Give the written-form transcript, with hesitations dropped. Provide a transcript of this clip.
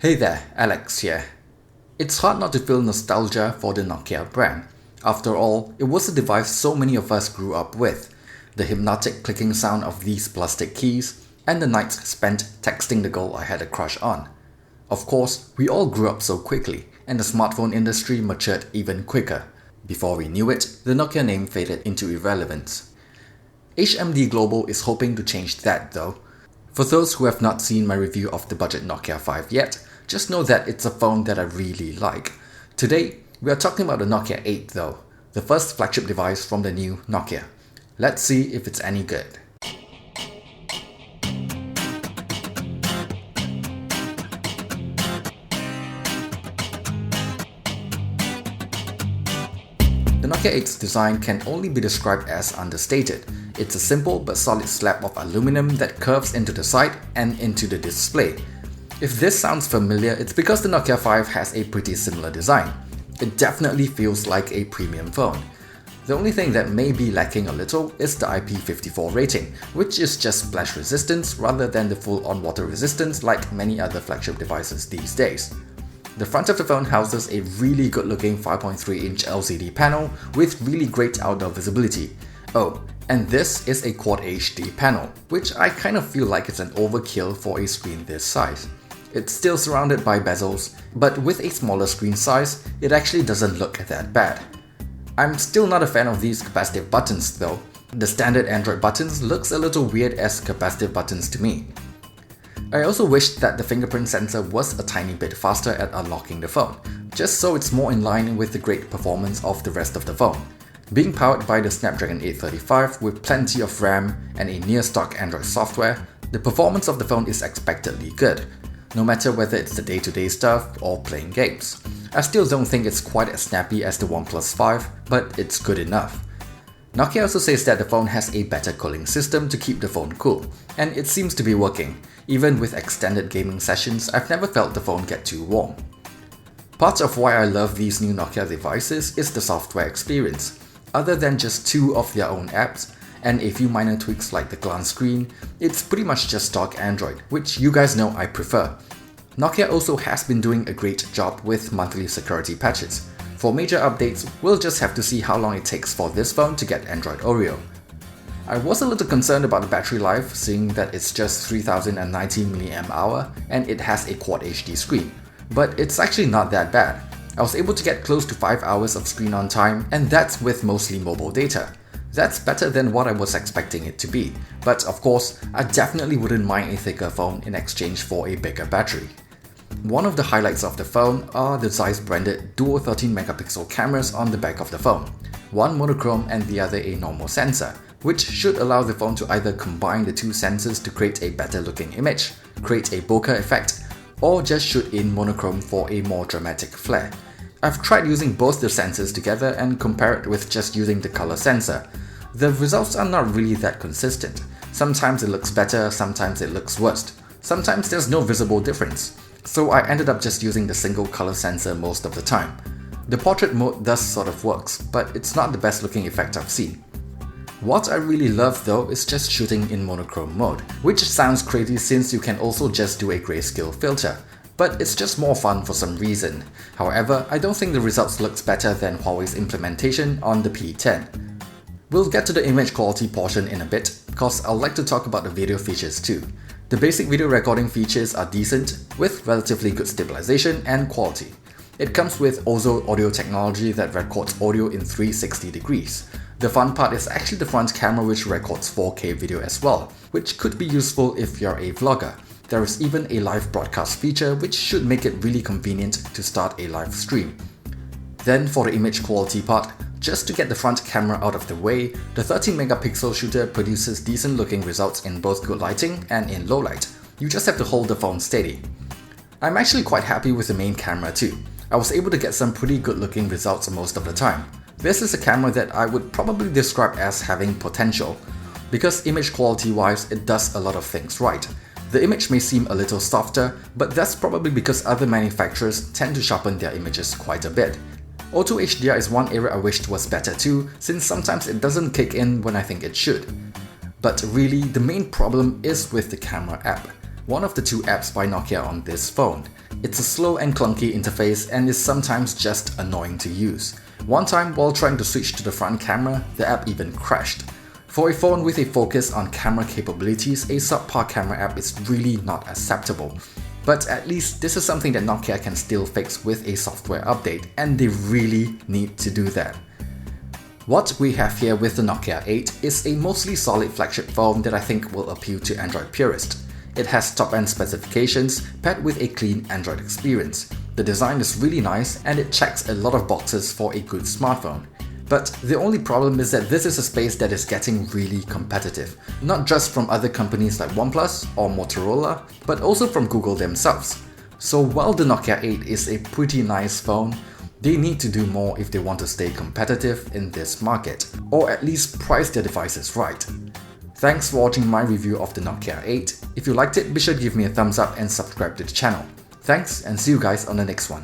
Hey there, Alex here. It's hard not to feel nostalgia for the Nokia brand. After all, it was a device so many of us grew up with. The hypnotic clicking sound of these plastic keys, and the nights spent texting the girl I had a crush on. Of course, we all grew up so quickly, and the smartphone industry matured even quicker. Before we knew it, the Nokia name faded into irrelevance. HMD Global is hoping to change that though. For those who have not seen my review of the budget Nokia 5 yet, just know that it's a phone that I really like. Today, we are talking about the Nokia 8 though, the first flagship device from the new Nokia. Let's see if it's any good. The Nokia 8's design can only be described as understated. It's a simple but solid slab of aluminum that curves into the side and into the display. If this sounds familiar, it's because the Nokia 5 has a pretty similar design. It definitely feels like a premium phone. The only thing that may be lacking a little is the IP54 rating, which is just splash resistance rather than the full-on water resistance like many other flagship devices these days. The front of the phone houses a really good-looking 5.3-inch LCD panel with really great outdoor visibility. Oh, and this is a Quad HD panel, which I kind of feel like it's an overkill for a screen this size. It's still surrounded by bezels, but with a smaller screen size, it actually doesn't look that bad. I'm still not a fan of these capacitive buttons though. The standard Android buttons looks a little weird as capacitive buttons to me. I also wish that the fingerprint sensor was a tiny bit faster at unlocking the phone, just so it's more in line with the great performance of the rest of the phone. Being powered by the Snapdragon 835 with plenty of RAM and a near-stock Android software, the performance of the phone is expectedly good, no matter whether it's the day-to-day stuff or playing games. I still don't think it's quite as snappy as the OnePlus 5, but it's good enough. Nokia also says that the phone has a better cooling system to keep the phone cool, and it seems to be working. Even with extended gaming sessions, I've never felt the phone get too warm. Part of why I love these new Nokia devices is the software experience. Other than just two of their own apps, and a few minor tweaks like the glance screen, it's pretty much just stock Android, which you guys know I prefer. Nokia also has been doing a great job with monthly security patches. For major updates, we'll just have to see how long it takes for this phone to get Android Oreo. I was a little concerned about the battery life, seeing that it's just 3090 mAh and it has a Quad HD screen, but it's actually not that bad. I was able to get close to 5 hours of screen on time, and that's with mostly mobile data. That's better than what I was expecting it to be, but of course, I definitely wouldn't mind a thicker phone in exchange for a bigger battery. One of the highlights of the phone are the Zeiss branded dual 13-megapixel cameras on the back of the phone, one monochrome and the other a normal sensor, which should allow the phone to either combine the two sensors to create a better looking image, create a bokeh effect, or just shoot in monochrome for a more dramatic flare. I've tried using both the sensors together and compare it with just using the color sensor. The results are not really that consistent. Sometimes it looks better, sometimes it looks worse. Sometimes there's no visible difference. So I ended up just using the single color sensor most of the time. The portrait mode does sort of works, but it's not the best looking effect I've seen. What I really love though is just shooting in monochrome mode, which sounds crazy since you can also just do a grayscale filter, but it's just more fun for some reason. However, I don't think the results looks better than Huawei's implementation on the P10. We'll get to the image quality portion in a bit, because I'd like to talk about the video features too. The basic video recording features are decent, with relatively good stabilization and quality. It comes with Ozo audio technology that records audio in 360 degrees. The fun part is actually the front camera, which records 4K video as well, which could be useful if you're a vlogger. There is even a live broadcast feature which should make it really convenient to start a live stream. Then for the image quality part, just to get the front camera out of the way, the 13-megapixel shooter produces decent looking results in both good lighting and in low light. You just have to hold the phone steady. I'm actually quite happy with the main camera too. I was able to get some pretty good looking results most of the time. This is a camera that I would probably describe as having potential, because image quality wise it does a lot of things right. The image may seem a little softer, but that's probably because other manufacturers tend to sharpen their images quite a bit. Auto HDR is one area I wished was better too, since sometimes it doesn't kick in when I think it should. But really, the main problem is with the camera app, one of the two apps by Nokia on this phone. It's a slow and clunky interface and is sometimes just annoying to use. One time, while trying to switch to the front camera, the app even crashed. For a phone with a focus on camera capabilities, a subpar camera app is really not acceptable. But at least this is something that Nokia can still fix with a software update, and they really need to do that. What we have here with the Nokia 8 is a mostly solid flagship phone that I think will appeal to Android purists. It has top-end specifications paired with a clean Android experience. The design is really nice and it checks a lot of boxes for a good smartphone. But the only problem is that this is a space that is getting really competitive, not just from other companies like OnePlus or Motorola, but also from Google themselves. So while the Nokia 8 is a pretty nice phone, they need to do more if they want to stay competitive in this market, or at least price their devices right. Thanks for watching my review of the Nokia 8. If you liked it, be sure to give me a thumbs up and subscribe to the channel. Thanks and see you guys on the next one.